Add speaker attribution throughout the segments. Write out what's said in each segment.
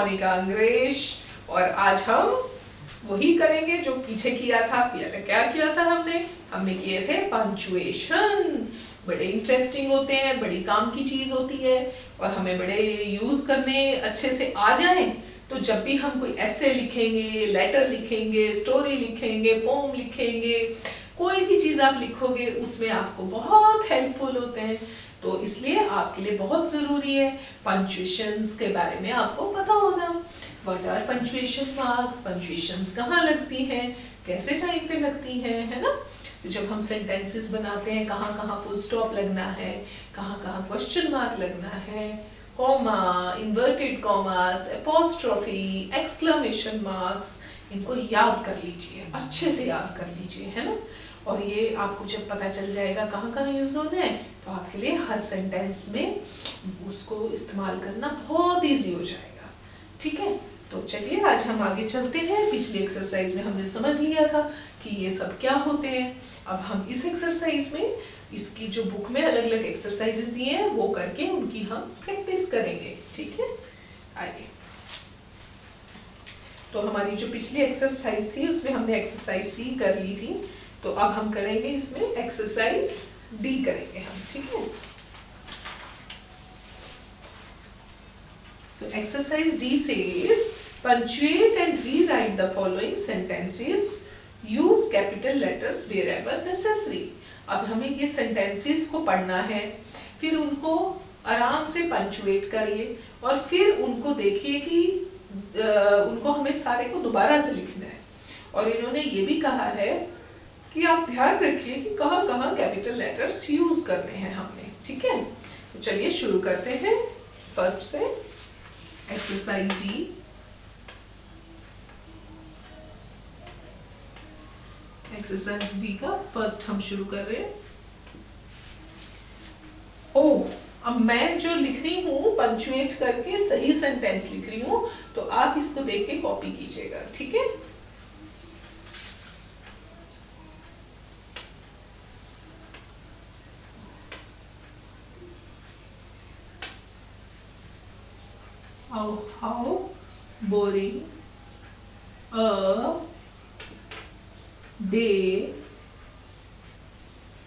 Speaker 1: मोनिका अंग्रेश और आज हम वही करेंगे जो पीछे किया था। पहले क्या किया था हमने किए थे पंचुएशन। बड़े इंटरेस्टिंग होते हैं, बड़ी काम की चीज होती है और हमें बड़े यूज करने अच्छे से आ जाए तो जब भी हम कोई ऐसे लिखेंगे, लेटर लिखेंगे, स्टोरी लिखेंगे, पोम लिखेंगे, कोई भी चीज आप लिखोगे उसमें आपको बहुत हेल्पफुल होते हैं। तो इसलिए आपके लिए बहुत जरूरी है पंचुएशंस के बारे में आपको पता होना। व्हाट आर पंचुएशन मार्क्स, पंचुएशंस कहाँ लगती हैं, कैसे टाइम पे लगती हैं, है ना। तो जब हम सेंटेंसेस बनाते हैं कहाँ कहाँ फुल स्टॉप लगना है, कहाँ कहाँ क्वेश्चन मार्क लगना है, comma, inverted commas, apostrophe, exclamation marks, इनको याद कर लीजिए, अच्छे से याद कर लीजिए, है ना। और ये आपको जब पता चल जाएगा कहाँ कहाँ यूज होना है तो आपके लिए हर सेंटेंस में उसको इस्तेमाल करना बहुत ईजी हो जाएगा। ठीक है, तो चलिए आज हम आगे चलते हैं। पिछली एक्सरसाइज में हमने समझ लिया था कि ये सब क्या होते हैं। अब हम इस एक्सरसाइज में इसकी जो बुक में अलग अलग एक्सरसाइजेस दिए हैं वो करके उनकी हम प्रैक्टिस करेंगे। ठीक है, आइए। तो हमारी जो पिछली एक्सरसाइज थी उसमें हमने एक्सरसाइज सी कर ली थी, तो अब हम करेंगे इसमें एक्सरसाइज डी करेंगे हम। ठीक है, so exercise D says punctuate and rewrite the following sentences, use capital letters wherever necessary। अब हमें ये sentences को पढ़ना है, फिर उनको आराम से पंचुएट करिए और फिर उनको देखिए कि उनको हमें सारे को दोबारा से लिखना है। और इन्होंने ये भी कहा है कि आप ध्यान रखिए कि कहाँ कहाँ कैपिटल लेटर्स यूज करने हैं हमने। ठीक है, तो चलिए शुरू करते हैं फर्स्ट से। एक्सरसाइज डी, एक्सरसाइज डी का फर्स्ट हम शुरू कर रहे हैं। ओह, अब मैं जो लिख रही हूँ पंचुएट करके सही सेंटेंस लिख रही हूँ, तो आप इसको देख के कॉपी कीजिएगा। ठीक है, how boring a day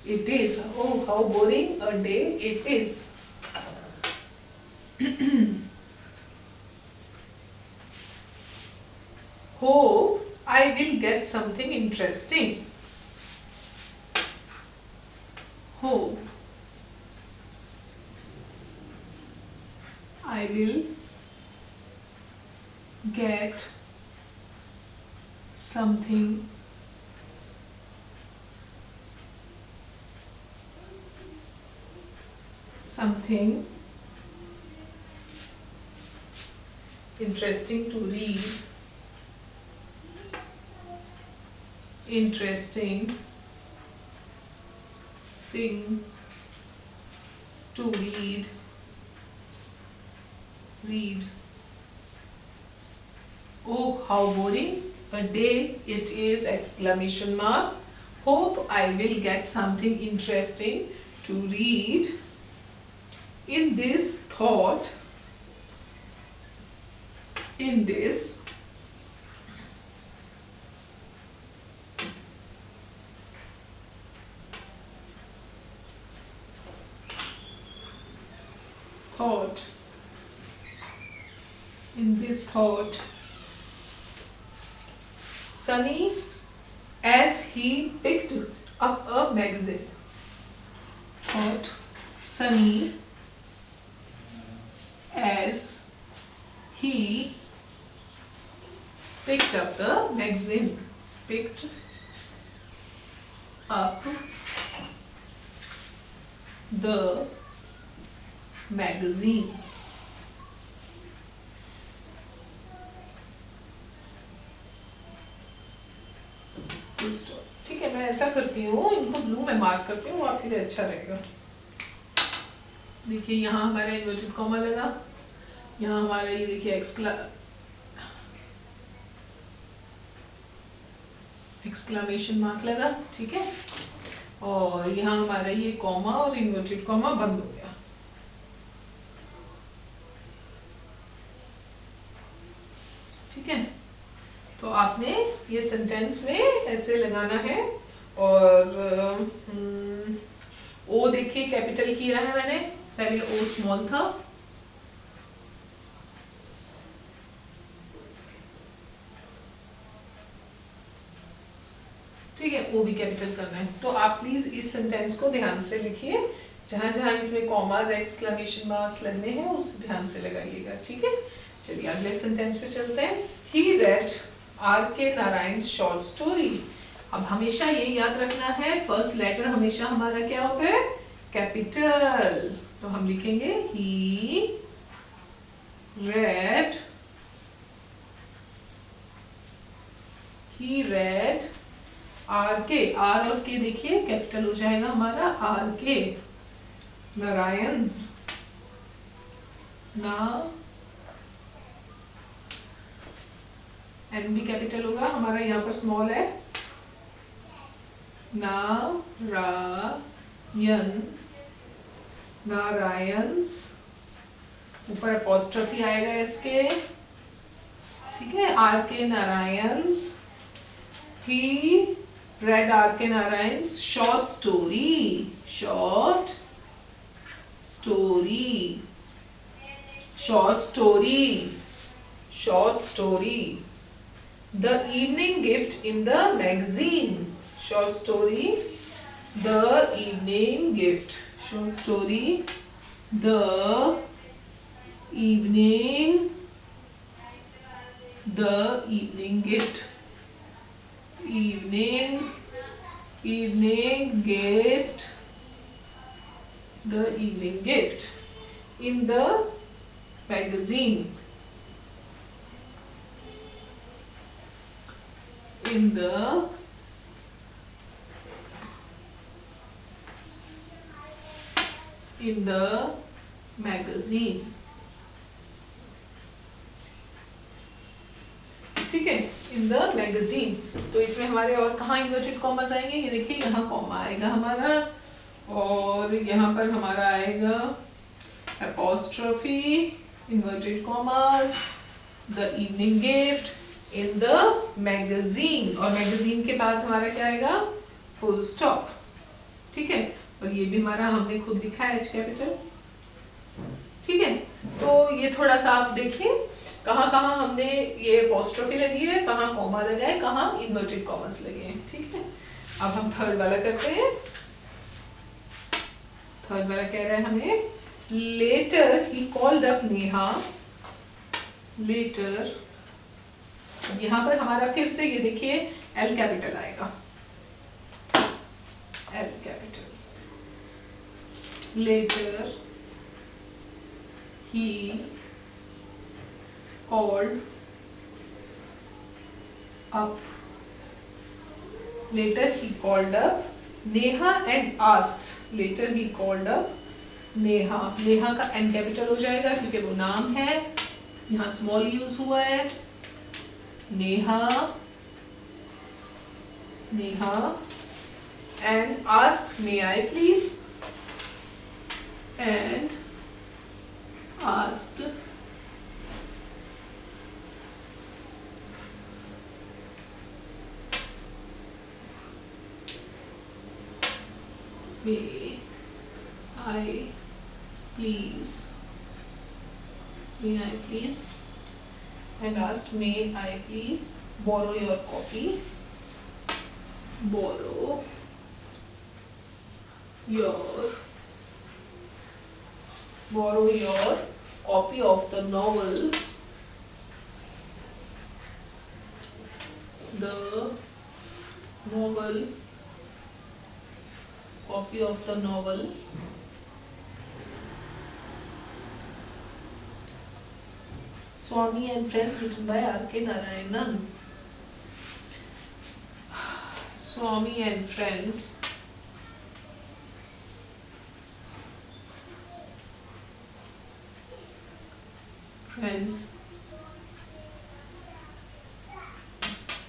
Speaker 1: it is। Oh, how boring a day it is। Hope I will get something interesting। Hope I will get something interesting to read, interesting to read। Oh, how boring a day it is! Exclamation mark. Hope I will get something interesting to read in this thought, in this thought, Sunny as he picked up a magazine। Thought Sunny as he picked up the magazine, picked up the magazine। Full stop. ठीक है, मैं ऐसा करती हूँ, इनको blue में mark करती हूँ, आपके लिए अच्छा रहेगा। देखिए यहाँ हमारा इन्वर्टेड कॉमा लगा, यहाँ हमारा ये देखिए एक्सक्लेमेशन मार्क लगा। ठीक है, और यहाँ हमारा ये कॉमा और इन्वर्टेड कॉमा बंद हो गया। ठीक है, तो आपने ये सेंटेंस में ऐसे लगाना है। और ओ देखिए कैपिटल किया है मैंने, पहले ओ स्मॉल था। ठीक है, ओ भी कैपिटल करना है। तो आप प्लीज इस सेंटेंस को ध्यान से लिखिए, जहां जहां इसमें कॉमास एक्सक्लेमेशन मार्क्स लगने हैं उस ध्यान से लगाइएगा। ठीक है, चलिए अगले सेंटेंस पे चलते हैं। He read R.K. Narayan short story. अब हमेशा ये याद रखना है, फर्स्ट लेटर हमेशा हमारा क्या होता है, कैपिटल। तो हम लिखेंगे ही रेड R.K. R और K देखिए कैपिटल हो जाएगा हमारा R.K. नारायण्स ना, एन भी कैपिटल होगा हमारा, यहाँ पर स्मॉल है। नारायण्स, ऊपर अपॉस्ट्रोफी आएगा इसके। ठीक है, R.K. Narayan's, he read R.K. Narayan's short story. The evening gift in the magazine. Short story, the evening gift. Short story, the evening gift. Evening gift. The evening gift in the magazine. In the magazine. ठीक है, in the magazine. तो इसमें हमारे और कहाँ inverted commas आएंगे, ये देखिए यहाँ कॉमा आएगा हमारा, और यहाँ पर हमारा आएगा apostrophe, inverted commas, the evening gift, in the magazine, और मैगजीन के बाद हमारा क्या आएगा, फुल स्टॉप। ठीक है, और ये भी हमारा हमने खुद लिखा है एच कैपिटल। ठीक है, तो ये थोड़ा सा आप देखिए कहाँ कहाँ हमने ये अपॉस्ट्रोफी लगी है, कहाँ कॉमा लगा है, कहाँ इन्वर्टेड कॉमास लगे हैं। ठीक है, अब हम थर्ड वाला करते हैं। थर्ड वाला कह रहा है हमें, later he called up Neha. Later, यहाँ पर हमारा फिर से ये देखिए एल कैपिटल आएगा, L capital. Later he called up. Later he called up Neha and asked. Later he called up Neha. Neha का एन कैपिटल हो जाएगा क्योंकि वो नाम है, यहाँ स्मॉल यूज हुआ है। Neha and asked, may I please? And asked may I please, and asked, may I please borrow your copy, borrow your copy of the novel, copy of the novel Swami and Friends, written by R.K. Narayanan. Swami and Friends,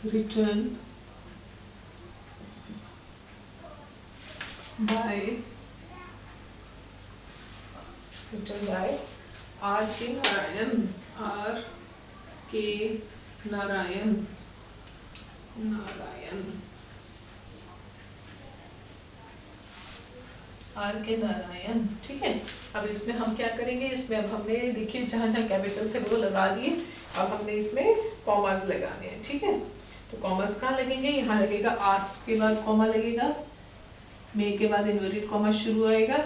Speaker 1: written by R.K. Narayan. R.K. Narayan, Narayan, R K Narayan. ठीक है, अब इसमें हम क्या करेंगे, इसमें अब हमने देखिए जहाँ जहाँ कैपिटल थे वो लगा दिए, अब हमने इसमें कॉमास लगाने हैं। ठीक है, तो कॉमास कहाँ लगेंगे, यहाँ लगेगा, आस्क के बाद कॉमा लगेगा, मे के बाद इन्वर्टेड कॉमा शुरू आएगा,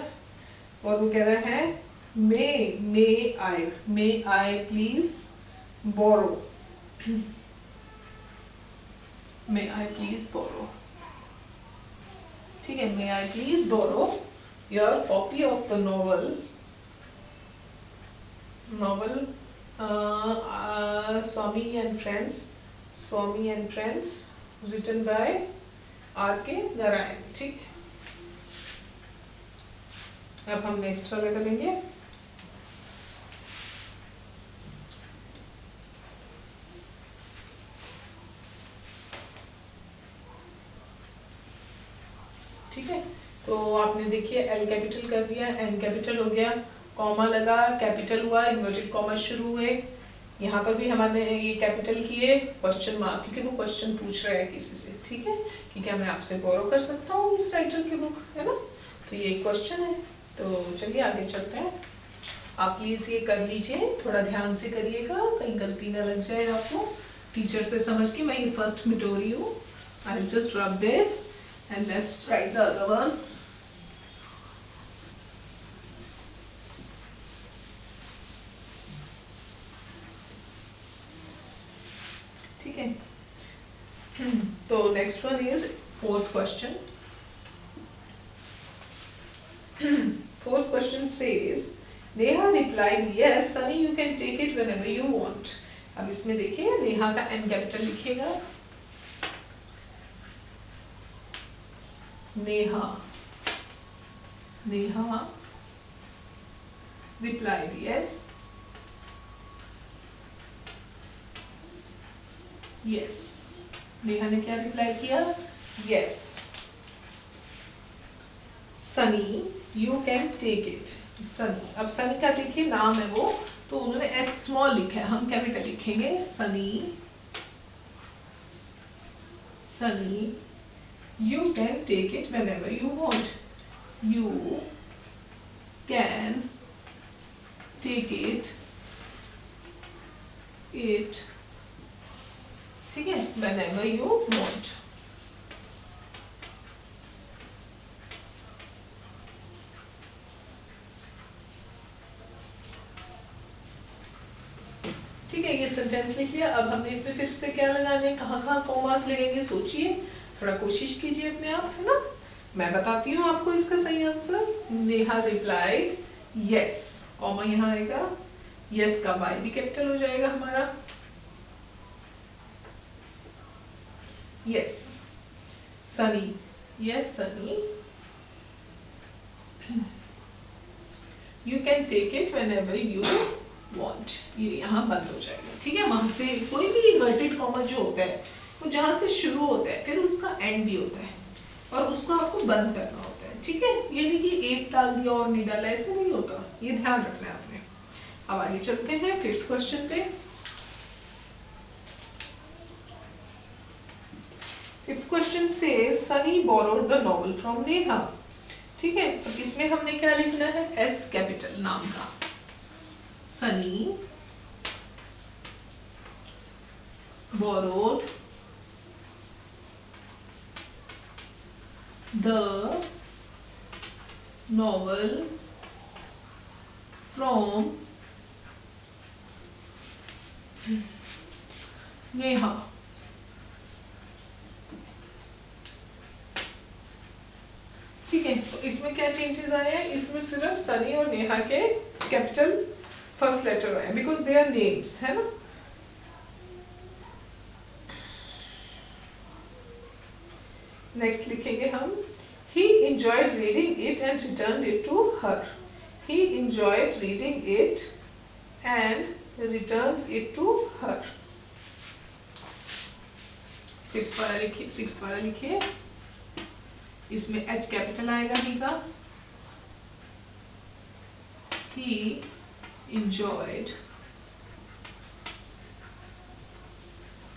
Speaker 1: और वो कह रहा है may I please borrow, may I please borrow. ठीक है, may I please borrow your copy of the novel Swami and friends written by R K Narayan. ठीक, अब हम नेक्स्ट वाला करेंगे। ठीक है, तो आपने देखिए एल कैपिटल कर दिया, एन कैपिटल हो गया, कॉमा लगा, कैपिटल हुआ, इन्वर्टेड कॉमा शुरू हुए, यहाँ पर भी हमारे ये कैपिटल किए, क्वेश्चन मार्क, क्योंकि वो क्वेश्चन पूछ रहे हैं किसी से। ठीक है, कि क्या मैं आपसे बोरो कर सकता हूँ इस राइटर की बुक, है ना, तो ये क्वेश्चन है। तो चलिए आगे चलते हैं, आप प्लीज ये कर लीजिए, थोड़ा ध्यान से करिएगा, कहीं गलती ना लग जाए आपको, टीचर से समझ के मैं ये फर्स्ट मिटो रही हूँ। I will just rub this and let's write the other one. ठीक है, तो next one is fourth question. Fourth question says Neha replied yes Sunny you can take it whenever you want. अब इसमें देखिए नेहा का एन कैपिटल लिखिएगा, Neha replied yes, Neha ने क्या रिप्लाई किया, yes Sunny you can take it. Sunny, अब सनी का देखिए नाम है वो, तो उन्होंने एस स्मॉल लिखा है, हम कैपिटल लिखेंगे, Sunny you can take it whenever you want. You can take it ठीक है, whenever you want. ठीक है, ये सेंटेंस लिख लिया। अब हमने इसमें फिर से क्या लगाने, कहाँ कहाँ कॉमास लगेंगे, सोचिए, थोड़ा कोशिश कीजिए अपने आप, है ना। मैं बताती हूँ आपको इसका सही answer. Neha replied yes, comma यहाँ आएगा, यस का वाई भी कैपिटल हो जाएगा हमारा, yes Sunny, yes Sunny you can take it whenever you want, ये यहाँ बंद हो जाएगा। ठीक है, वहां से कोई भी इन्वर्टेड कॉमा जो होता है वो जहां से शुरू होता है फिर उसका एंड भी होता है, और उसको आपको बंद करना होता है। ठीक है, ये नहीं कि एक डाल दिया और नहीं डाला, ऐसे नहीं होता, ये ध्यान रखना है आपने। अब आगे चलते हैं फिफ्थ क्वेश्चन पे। फिफ्थ क्वेश्चन से Sunny borrowed the novel from Neha. ठीक है, तो इसमें हमने क्या लिखना है, एस कैपिटल नाम का, Sunny borrowed the novel from Neha. ठीक है, तो इसमें क्या चेंजेस आए हैं, इसमें सिर्फ सनी और नेहा के कैपिटल फर्स्ट लेटर आए, बिकॉज दे आर नेम्स, है ना। नेक्स्ट लिखेंगे हम, he enjoyed reading it and returned it to her. He enjoyed reading it and returned it to her. Fifth वाला लिखिए, सिक्स्थ वाला लिखिए, इसमें H कैपिटल आएगा ही का, he enjoyed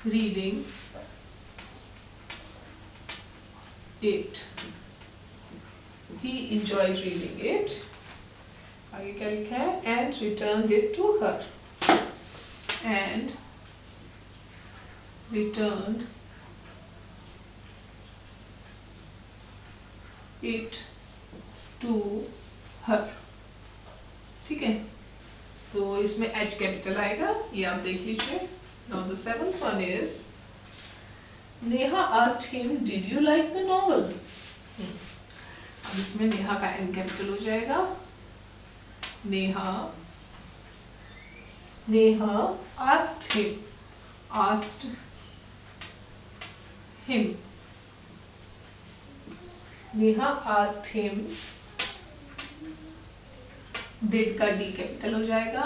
Speaker 1: reading it. He enjoyed reading it. आगे क्या लिखा है? And returned it to her. And returned it to her. ठीक है, तो इसमें H कैपिटल आएगा, ये आप देख लीजिए. Now the seventh one is Neha asked him, "Did you like the novel?" अब इसमें नेहा का N कैपिटल हो जाएगा. Neha asked him. Neha asked him. Did का D कैपिटल हो जाएगा.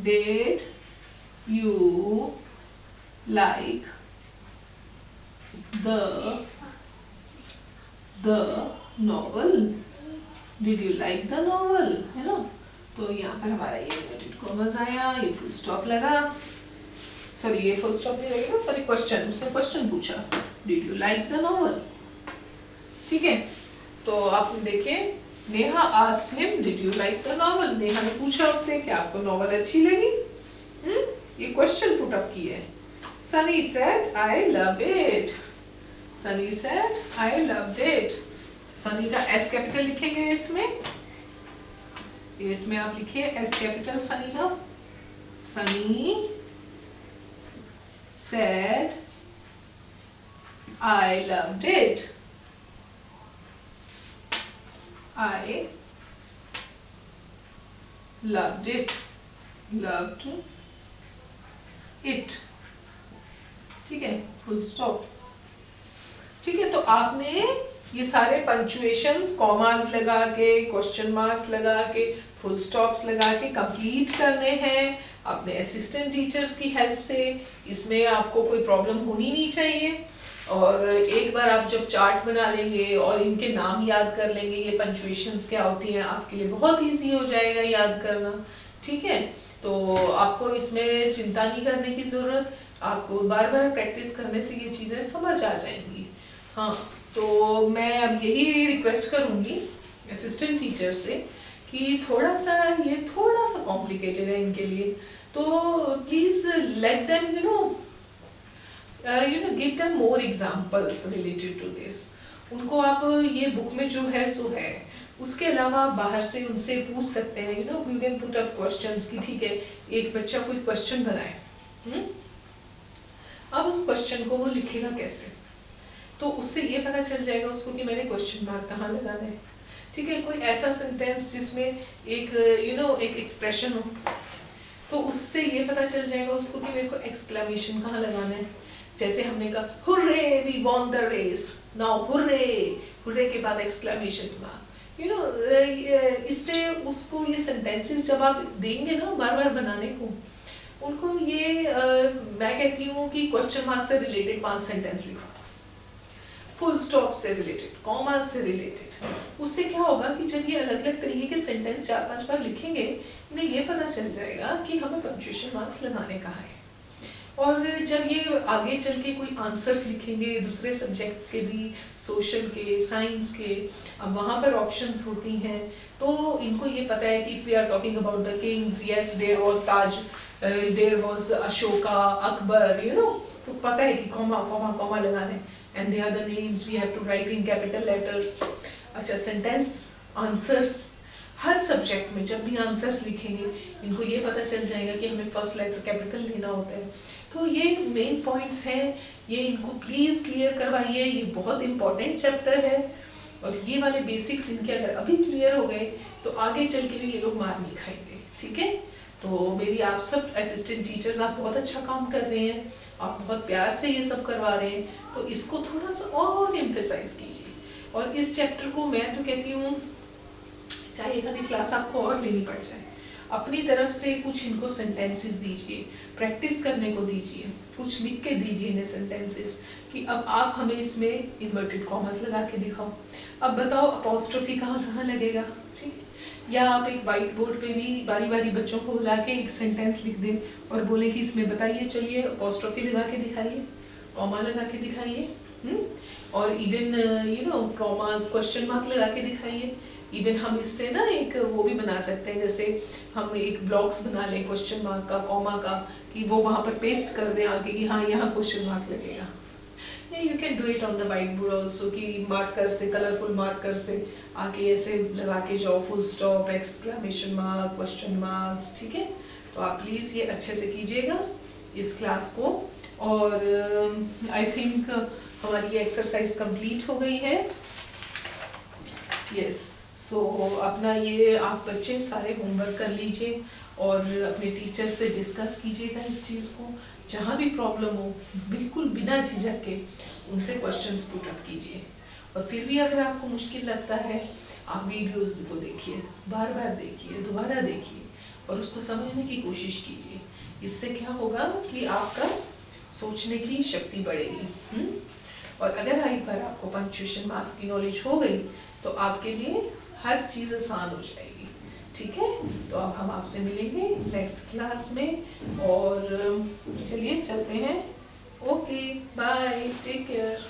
Speaker 1: Did you like the novel? Did you like the novel? है ना? तो यहाँ पर हमारा ये इन्वर्टेड कॉमर्स आया, ये फुल स्टॉप लगा. सॉरी, ये फुल स्टॉप नहीं लगेगा, सॉरी क्वेश्चन, उसने क्वेश्चन पूछा, did you like the novel. ठीक है, तो आप देखें, Neha asked him did you like the novel. Neha ने पूछा उससे कि आपको नॉवल अच्छी लगी. ये क्वेश्चन पुट अप की है. Sunny said I love it. Sunny said I loved it. Sunny का एस कैपिटल लिखेंगे एट में. एट में आप लिखिए एस कैपिटल सनी का. Sunny said I loved it. I loved it. Loved it. ठीक है, फुल स्टॉप. ठीक है, तो आपने ये सारे पंक्चुएशंस कॉमास लगा के, क्वेश्चन मार्क्स लगा के, फुल स्टॉप्स लगा के कंप्लीट करने हैं अपने असिस्टेंट टीचर्स की हेल्प से. इसमें आपको कोई प्रॉब्लम होनी नहीं चाहिए. और एक बार आप जब चार्ट बना लेंगे और इनके नाम याद कर लेंगे, ये पंक्चुएशंस क्या होती हैं, आपके लिए बहुत इजी हो जाएगा याद करना. ठीक है, तो आपको इसमें चिंता नहीं करने की ज़रूरत. आपको बार बार प्रैक्टिस करने से ये चीज़ें समझ आ जाएंगी. हाँ, तो मैं अब यही रिक्वेस्ट करूँगी असिस्टेंट टीचर से कि थोड़ा सा कॉम्प्लिकेटेड है इनके लिए, तो please let them give them more examples related to this. उनको आप ये बुक में जो है सो है, उसके अलावा आप बाहर से उनसे पूछ सकते हैं. You can put up questions कि ठीक है, एक बच्चा कोई क्वेश्चन बनाए, अब उस क्वेश्चन को वो लिखेगा कैसे, तो उससे ये पता चल जाएगा उसको कि मैंने क्वेश्चन मार्क कहाँ लगाना है. ठीक है, कोई ऐसा सेंटेंस जिसमें एक एक एक्सप्रेशन हो, तो उससे ये पता चल जाएगा उसको कि मेरे को एक्सक्लेमेशन कहाँ लगाना है. जैसे हमने कहा hurray we won the race, now hurray के बाद एक्सक्लेमेशन मार्क. इससे उसको ये सेंटेंसेस जब आप देंगे ना बार बार बनाने को, उनको ये मैं कहती हूँ कि क्वेश्चन मार्क से रिलेटेड 5 सेंटेंस लिखो, फुल स्टॉप से रिलेटेड, कॉमा से रिलेटेड. उससे क्या होगा कि जब ये अलग अलग तरीके के सेंटेंस 4-5 बार लिखेंगे, इन्हें ये पता चल जाएगा कि हमें पंक्चुएशन मार्क्स लगाने कहाँ है. और जब ये आगे चल के कोई आंसर्स लिखेंगे दूसरे सब्जेक्ट्स के भी, सोशल के, साइंस के, अब वहाँ पर ऑप्शंस होती हैं, तो इनको ये पता है कि we are talking about the kings, yes there was Taj, there was Ashoka, Akbar, तो पता है कि कॉमा लगाने. And they are the names we have to write in capital letters. अच्छा, सेंटेंस आंसर्स, हर सब्जेक्ट में जब भी आंसर्स लिखेंगे इनको ये पता चल जाएगा कि हमें फर्स्ट लेटर कैपिटल लेना होता है. तो ये मेन पॉइंट्स हैं, ये इनको प्लीज क्लियर करवाइए. ये बहुत इंपॉर्टेंट चैप्टर है और ये वाले बेसिक्स इनके अगर अभी क्लियर हो गए तो आगे चल के भी ये लोग मार नहीं खाएंगे. ठीक है, तो मेरी आप सब असिस्टेंट टीचर्स, आप बहुत अच्छा काम कर रहे हैं, आप बहुत प्यार से ये सब करवा रहे हैं, तो इसको थोड़ा सा और एम्फेसाइज कीजिए. और इस चैप्टर को मैं तो कहती हूँ चाहे एक आधी क्लास आपको और लेनी पड़ जाए, अपनी तरफ से कुछ इनको सेंटेंसेस दीजिए, प्रैक्टिस करने को दीजिए, कुछ लिख के दीजिए इन्हें सेंटेंसेस कि अब आप हमें इसमें इन्वर्टेड कॉमर्स लगा के दिखाओ. अब बताओ अपॉस्ट्रोफी कहाँ लगेगा. ठीक है, या आप एक वाइट बोर्ड पे भी बारी बारी बच्चों को बुला के एक सेंटेंस लिख दें और बोले कि इसमें बताइए, चलिए अपोस्ट्रोफी लगा के दिखाइए, कॉमा लगा के दिखाइए, और इवन कॉमास, क्वेश्चन मार्क लगा के दिखाइए। इवन हम इससे ना एक वो भी बना सकते हैं, जैसे हम एक ब्लॉक्स बना लें क्वेश्चन मार्क का, कॉमा का, कि वो वहाँ पर पेस्ट कर दें आगे कि हाँ यहाँ क्वेश्चन मार्क लगेगा। You can do it on the white board also, कि मार्कर से, कलरफुल मार्कर से आके ऐसे लगा के जाओ, full stop, exclamation mark, question marks, ठीक है। तो आप प्लीज़ ये अच्छे से कीजिएगा इस क्लास को। और आई थिंक हमारी ये एक्सरसाइज कंप्लीट हो गई है। यस, सो अपना ये आप बच्चे सारे होमवर्क कर लीजिए और अपने टीचर से डिस्कस कीजिएगा इस चीज़ को। जहाँ भी प्रॉब्लम हो बिल्कुल बिना झिझक के उनसे क्वेश्चंस पुट अप कीजिए। और फिर भी अगर आपको मुश्किल लगता है, आप वीडियोस को देखिए, बार बार देखिए, दोबारा देखिए और उसको समझने की कोशिश कीजिए। इससे क्या होगा कि आपका सोचने की शक्ति बढ़ेगी। और अगर एक बार आपको पंक्चुएशन मार्क्स की नॉलेज हो गई तो आपके लिए हर चीज़ आसान हो जाएगी, ठीक है। तो अब हम आपसे मिलेंगे नेक्स्ट क्लास में, और चलिए चलते हैं। Okay, bye, take care.